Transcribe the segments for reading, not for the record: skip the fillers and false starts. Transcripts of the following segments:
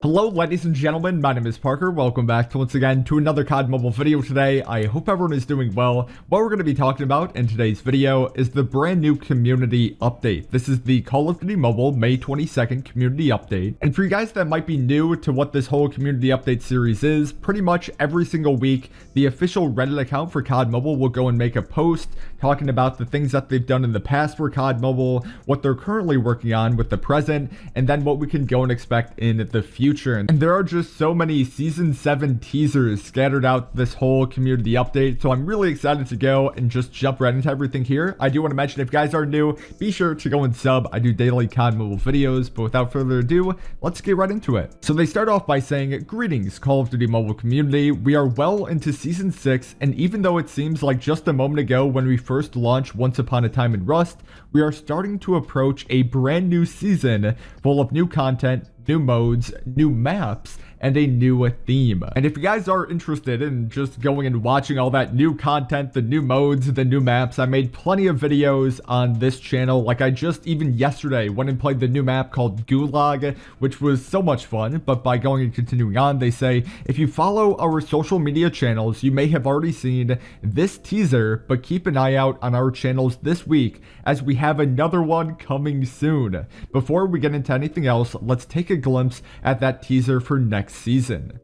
Hello ladies and gentlemen, my name is Parker. Welcome back once again to another COD Mobile video today. I hope everyone is doing well. What we're going to be talking about in today's video is the brand new community update. This is the Call of Duty Mobile May 22nd community update. And for you guys that might be new to what this whole community update series is, pretty much every single week, the official Reddit account for COD Mobile will go and make a post talking about the things that they've done in the past for COD Mobile, what they're currently working on with the present, and then what we can go and expect in the future. And there are just so many season 7 teasers scattered out this whole community update, so I'm really excited to go and just jump right into everything here. I do want to mention, if you guys are new, be sure to go and sub. I do daily COD Mobile videos, but without further ado, let's get right into it. So they start off by saying, "Greetings Call of Duty Mobile community, we are well into season 6, and even though it seems like just a moment ago when we first launched Once Upon a Time in Rust, we are starting to approach a brand new season full of new content, new modes, new maps, and a new theme." And if you guys are interested in just going and watching all that new content, the new modes, the new maps, I made plenty of videos on this channel. Like I just even yesterday went and played the new map called Gulag, which was so much fun. But by going and continuing on, they say, if you follow our social media channels, you may have already seen this teaser, but keep an eye out on our channels this week as we have another one coming soon. Before we get into anything else, let's take a glimpse at that teaser for next season.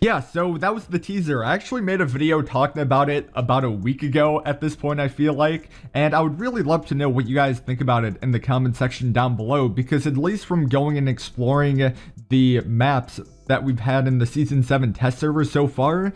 Yeah, so that was the teaser. I actually made a video talking about it about a week ago at this point, I feel like, and I would really love to know what you guys think about it in the comment section down below, because at least from going and exploring the maps that we've had in the Season 7 test server so far,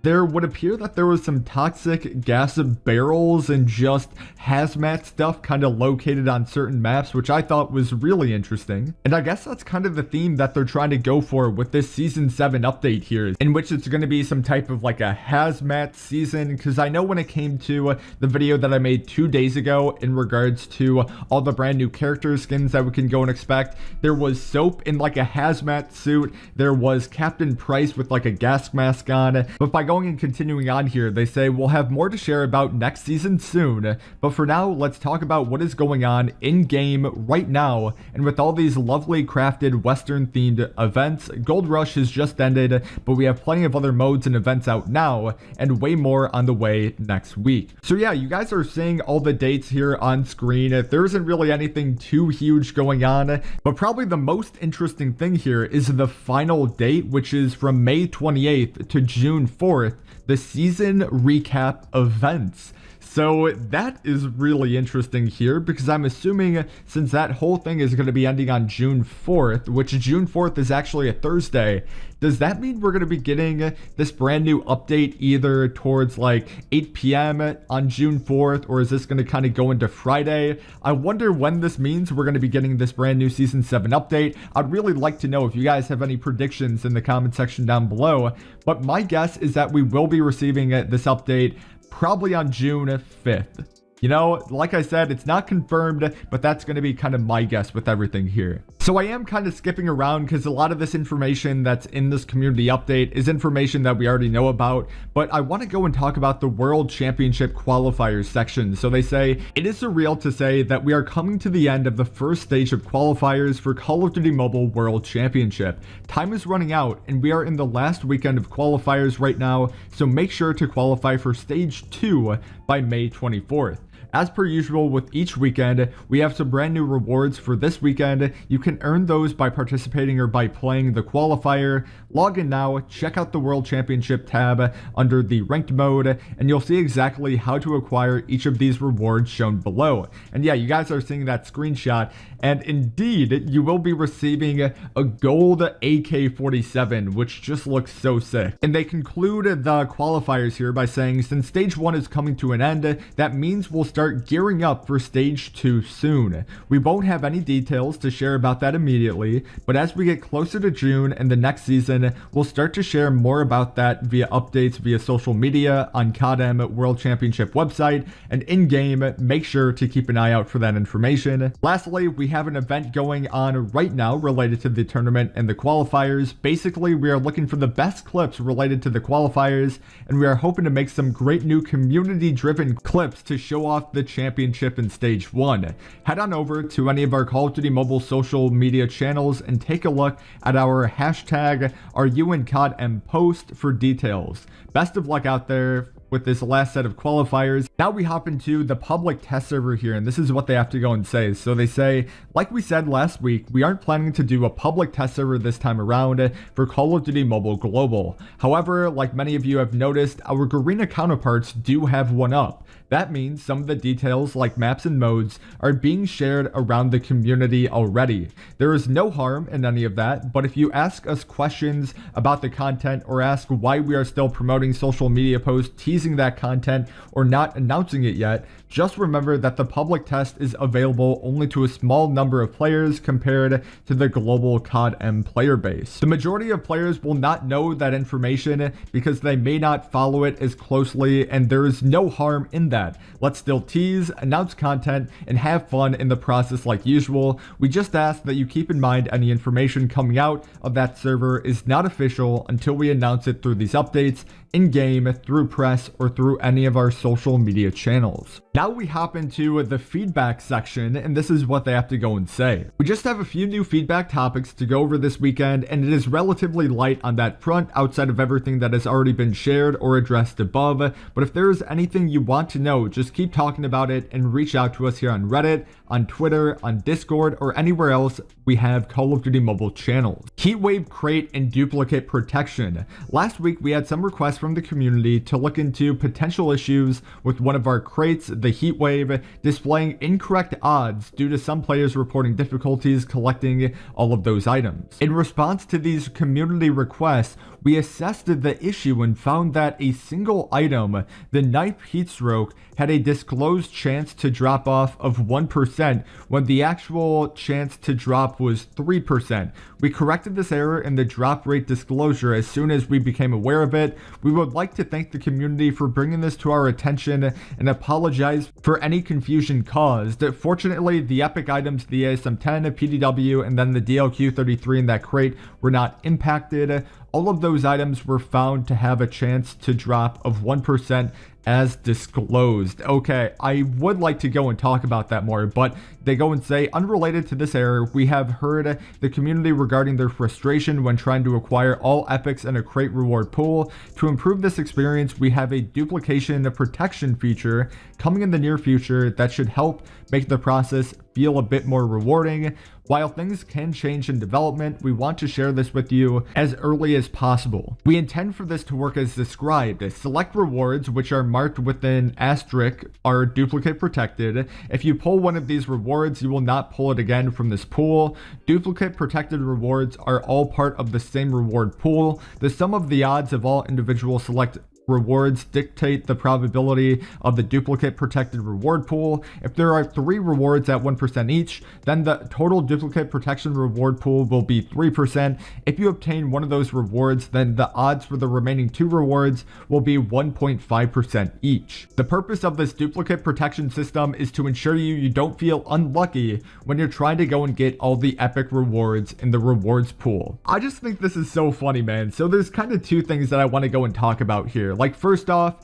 there would appear that there was some toxic gas barrels and just hazmat stuff kind of located on certain maps, which I thought was really interesting. And I guess that's kind of the theme that they're trying to go for with this Season 7 update here, in which it's going to be some type of like a hazmat season, because I know when it came to the video that I made 2 days ago in regards to all the brand new character skins that we can go and expect, there was Soap in like a hazmat suit, there was Captain Price with like a gas mask on, but by going and continuing on here, they say we'll have more to share about next season soon, but for now let's talk about what is going on in game right now. And with all these lovely crafted western themed events, Gold Rush has just ended, but we have plenty of other modes and events out now, and way more on the way next week. So yeah, you guys are seeing all the dates here on screen. There isn't really anything too huge going on, but probably the most interesting thing here is the final date, which is from May 28th to June 4th, the season recap events. So that is really interesting here, because I'm assuming since that whole thing is going to be ending on June 4th, which June 4th is actually a Thursday, does that mean we're going to be getting this brand new update either towards like 8 p.m. on June 4th, or is this going to kind of go into Friday? I wonder when this means we're going to be getting this brand new Season 7 update. I'd really like to know if you guys have any predictions in the comment section down below, but my guess is that we will be receiving this update probably on June 5th. You know, like I said, it's not confirmed, but that's going to be kind of my guess with everything here. So I am kind of skipping around because a lot of this information that's in this community update is information that we already know about, but I want to go and talk about the World Championship Qualifiers section. So they say, it is surreal to say that we are coming to the end of the first stage of qualifiers for Call of Duty Mobile World Championship. Time is running out, and we are in the last weekend of qualifiers right now, so make sure to qualify for Stage 2 by May 24th. As per usual with each weekend, we have some brand new rewards for this weekend. You can earn those by participating or by playing the qualifier. Log in now, check out the World Championship tab under the ranked mode, and you'll see exactly how to acquire each of these rewards shown below. And yeah, you guys are seeing that screenshot, and indeed, you will be receiving a gold AK-47, which just looks so sick. And they conclude the qualifiers here by saying, since Stage 1 is coming to an end, that means we'll will start gearing up for Stage 2 soon. We won't have any details to share about that immediately, but as we get closer to June and the next season, we'll start to share more about that via updates via social media, on CODM World Championship website, and in-game. Make sure to keep an eye out for that information. Lastly, we have an event going on right now related to the tournament and the qualifiers. Basically, we are looking for the best clips related to the qualifiers, and we are hoping to make some great new community-driven clips to show off the championship in Stage 1. Head on over to any of our Call of Duty Mobile social media channels and take a look at our hashtag #RUInCODM post for details. Best of luck out there with this last set of qualifiers. Now we hop into the public test server here, and this is what they have to go and say. So they say, like we said last week, we aren't planning to do a public test server this time around for Call of Duty Mobile Global. However, like many of you have noticed, our Garena counterparts do have one up. That means some of the details like maps and modes are being shared around the community already. There is no harm in any of that, but if you ask us questions about the content or ask why we are still promoting social media posts teasing that content or not announcing it yet, just remember that the public test is available only to a small number of players compared to the global COD-M player base. The majority of players will not know that information because they may not follow it as closely, and there is no harm in that. Let's still tease, announce content, and have fun in the process like usual. We just ask that you keep in mind any information coming out of that server is not official until we announce it through these updates, in-game, through press, or through any of our social media channels. Now we hop into the feedback section, and this is what they have to go and say. We just have a few new feedback topics to go over this weekend, and it is relatively light on that front outside of everything that has already been shared or addressed above. But if there is anything you want to know, just keep talking about it and reach out to us here on Reddit, on Twitter, on Discord, or anywhere else we have Call of Duty Mobile channels. Heatwave crate and duplicate protection. Last week we had some requests from the community to look into potential issues with one of our crates, the Heatwave, displaying incorrect odds due to some players reporting difficulties collecting all of those items. In response to these community requests, we assessed the issue and found that a single item, the knife heatstroke, had a disclosed chance to drop off of 1% when the actual chance to drop was 3%. We corrected this error in the drop rate disclosure as soon as we became aware of it. We would like to thank the community for bringing this to our attention and apologize for any confusion caused. Fortunately, the epic items, the ASM-10, PDW, and then the DLQ-33 in that crate were not impacted. All of those items were found to have a chance to drop of 1% as disclosed. Okay, I would like to go and talk about that more, but they go and say, unrelated to this error, we have heard the community regarding their frustration when trying to acquire all epics in a crate reward pool. To improve this experience, we have a duplication protection feature coming in the near future that should help make the process feel a bit more rewarding. While things can change in development, we want to share this with you as early as possible. We intend for this to work as described. Select rewards, which are marked with an asterisk, are duplicate protected. If you pull one of these rewards, you will not pull it again from this pool. Duplicate protected rewards are all part of the same reward pool. The sum of the odds of all individual select rewards dictate the probability of the duplicate protected reward pool. If there are 3 rewards at 1% each, then the total duplicate protection reward pool will be 3%. If you obtain one of those rewards, then the odds for the remaining 2 rewards will be 1.5% each. The purpose of this duplicate protection system is to ensure you don't feel unlucky when you're trying to go and get all the epic rewards in the rewards pool. I just think this is so funny, man. So there's kind of 2 things that I want to go and talk about here. Like, first off,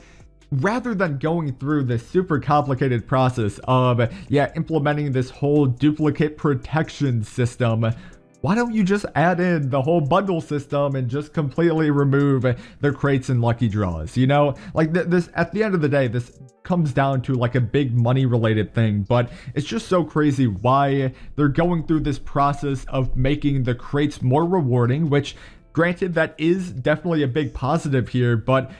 rather than going through this super complicated process of, implementing this whole duplicate protection system, why don't you just add in the whole bundle system and just completely remove the crates and lucky draws? You know, like this, at the end of the day, this comes down to like a big money related thing, but it's just so crazy why they're going through this process of making the crates more rewarding, which granted, that is definitely a big positive here, but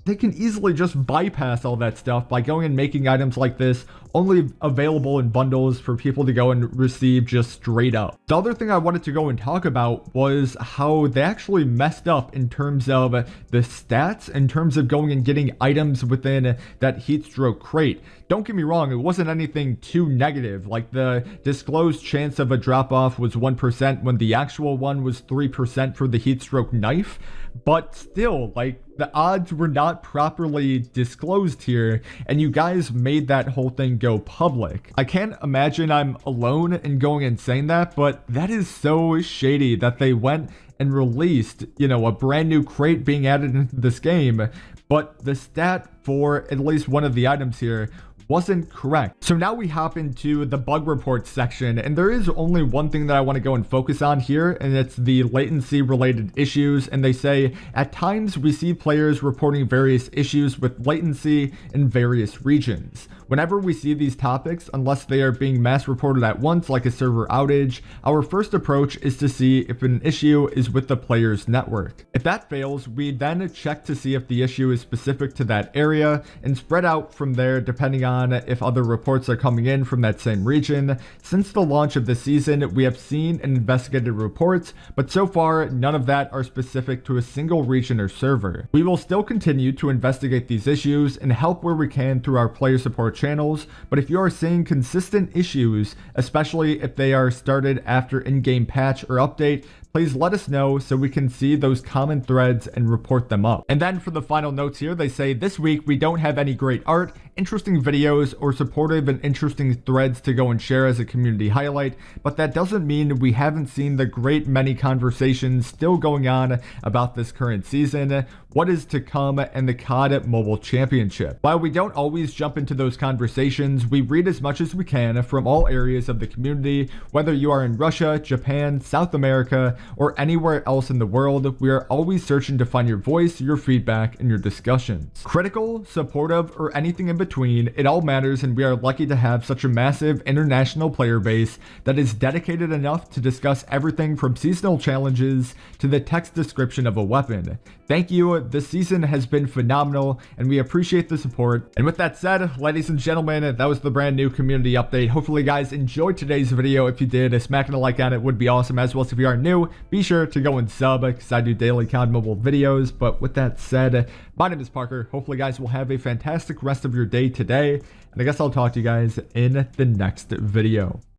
they can easily just bypass all that stuff by going and making items like this only available in bundles for people to go and receive just straight up. The other thing I wanted to go and talk about was how they actually messed up in terms of the stats, in terms of going and getting items within that heatstroke crate. Don't get me wrong, it wasn't anything too negative. Like, the disclosed chance of a drop off was 1% when the actual one was 3% for the heatstroke knife. But still, like, the odds were not properly disclosed here, and you guys made that whole thing go public. I can't imagine I'm alone in going and saying that, but that is so shady that they went and released, you know, a brand new crate being added into this game, but the stat for at least one of the items here wasn't correct. So now we hop into the bug report section, and there is only one thing that I want to go and focus on here, and it's the latency related issues. And they say, at times we see players reporting various issues with latency in various regions. Whenever we see these topics, unless they are being mass reported at once, like a server outage, our first approach is to see if an issue is with the player's network. If that fails, we then check to see if the issue is specific to that area, and spread out from there depending on if other reports are coming in from that same region. Since the launch of the season, we have seen and investigated reports, but so far none of that are specific to a single region or server. We will still continue to investigate these issues and help where we can through our player support channels, but if you are seeing consistent issues, especially if they are started after in-game patch or update, please let us know so we can see those common threads and report them up. And then for the final notes here, they say, this week we don't have any great art, interesting videos, or supportive and interesting threads to go and share as a community highlight, but that doesn't mean we haven't seen the great many conversations still going on about this current season, what is to come, and the COD Mobile Championship. While we don't always jump into those conversations, we read as much as we can from all areas of the community, whether you are in Russia, Japan, South America, or anywhere else in the world. We are always searching to find your voice, your feedback, and your discussions. Critical, supportive, or anything in between, it all matters, and we are lucky to have such a massive international player base that is dedicated enough to discuss everything from seasonal challenges to the text description of a weapon. Thank you, this season has been phenomenal, and we appreciate the support. And with that said, ladies and gentlemen, that was the brand new community update. Hopefully you guys enjoyed today's video. If you did, smacking a like on it would be awesome, as well as if you are new, be sure to go and sub, because I do daily COD Mobile videos. But with that said, my name is Parker. Hopefully guys will have a fantastic rest of your day today, and I guess I'll talk to you guys in the next video.